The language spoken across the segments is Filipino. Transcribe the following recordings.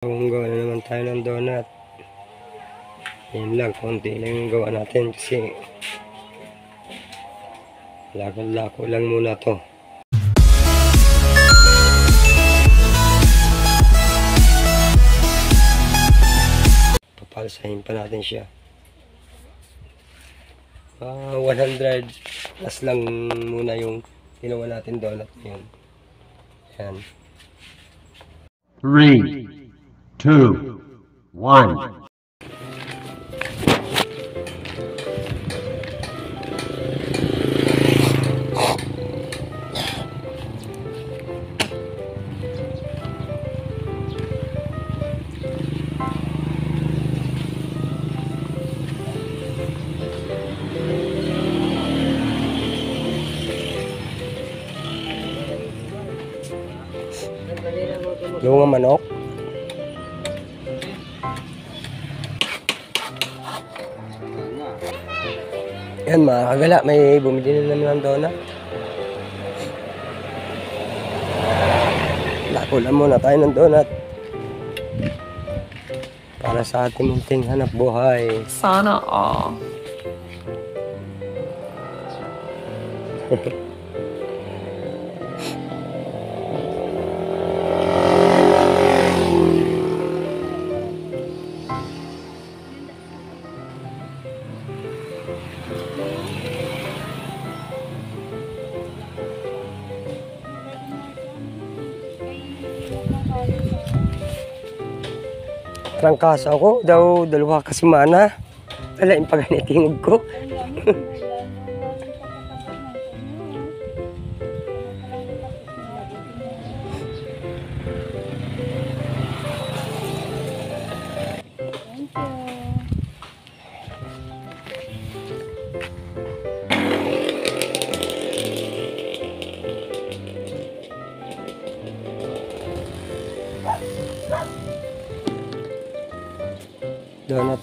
Kung gawa na naman tayo ng donut. Yan lang, konti lang yung gawa natin kasi lako-lako lang muna to. Papalsahin pa natin siya. 100 plus lang muna yung ginawa natin donut yun. Yan. 3, 2, 1. Lunga manok. Yan mga kagala, may bumili na naman ng donut. Lakulan muna tayo ng donut para sa ating munting hanap buhay. Sana all. Trangkasa ako, daw dalawa kasi mana. Wala yung paganitingog ko.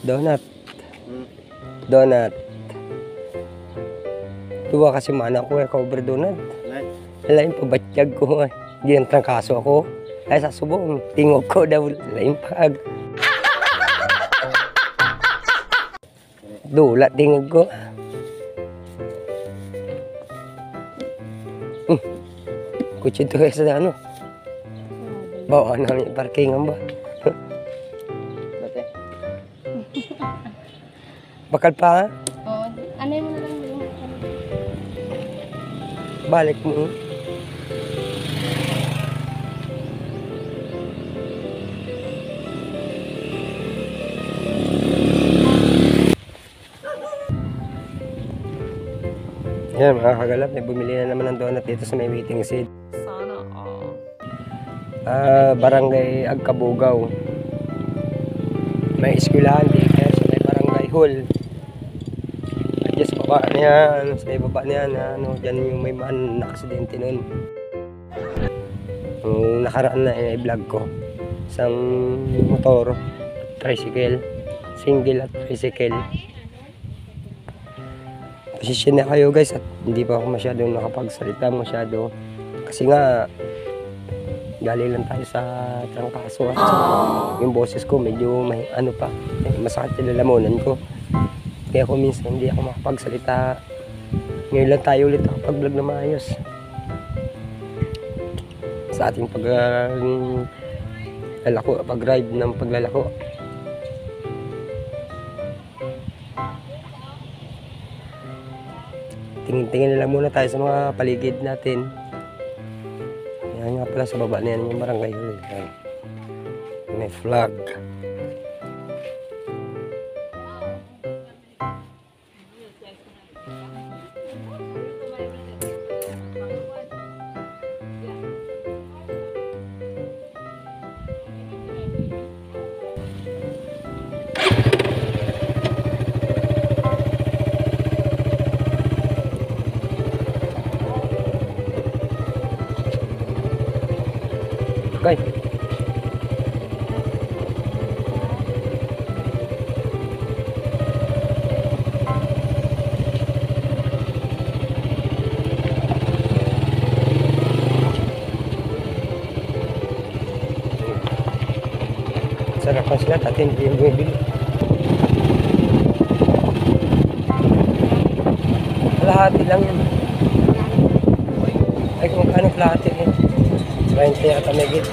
Donut. Donut. Tuwa kasi mana ko cover donut. Wala yung pabatsyag ko. Hindi yung trangkaso ako. Ay sa subong, tingog ko daw wala yung pag. Dula tingog ko. Kutsito kayo sa ano. Bawaan namin yung parkingan ba? Bakal pa? Oo. Ano mo na lang yung Balik mo. Yan mga kagalap, may bumili na naman ng donut dito sa may waiting seed. Sana all. Barangay Agkabugaw. May eskwelahan dito sa may barangay hall. At sa baba niyan, sa baba niyan, dyan yung may man na-aksidente nun. Yung nakaraan na i-vlog ko. Isang motor, tricycle, single at tricycle. Pasensya na kayo guys at hindi pa ako masyadong nakapagsalita masyado. Kasi nga, galing lang tayo sa trangkaso at yung boses ko medyo may ano pa, masakit yung lalamunan ko. Kaya ako minsan hindi ako makapagsalita. Ngayon lang tayo ulit nakapag-vlog na maayos sa ating pag-ride ng paglalako. Tingin-tingin na lang muna tayo sa mga paligid natin. Yan nga pala sa baba na yan yung barangay hall. May flag. Okay. sarapan sila, dati hindi yung bumibili. Kalahati lang yun. Ay, kung kano kalahati yun. 20 at amigit.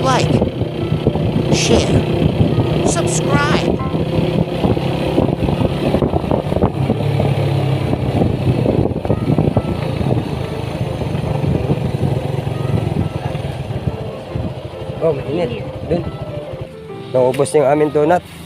Like, share, subscribe. Oh, mainit. Dun. Naubos yung aming donut.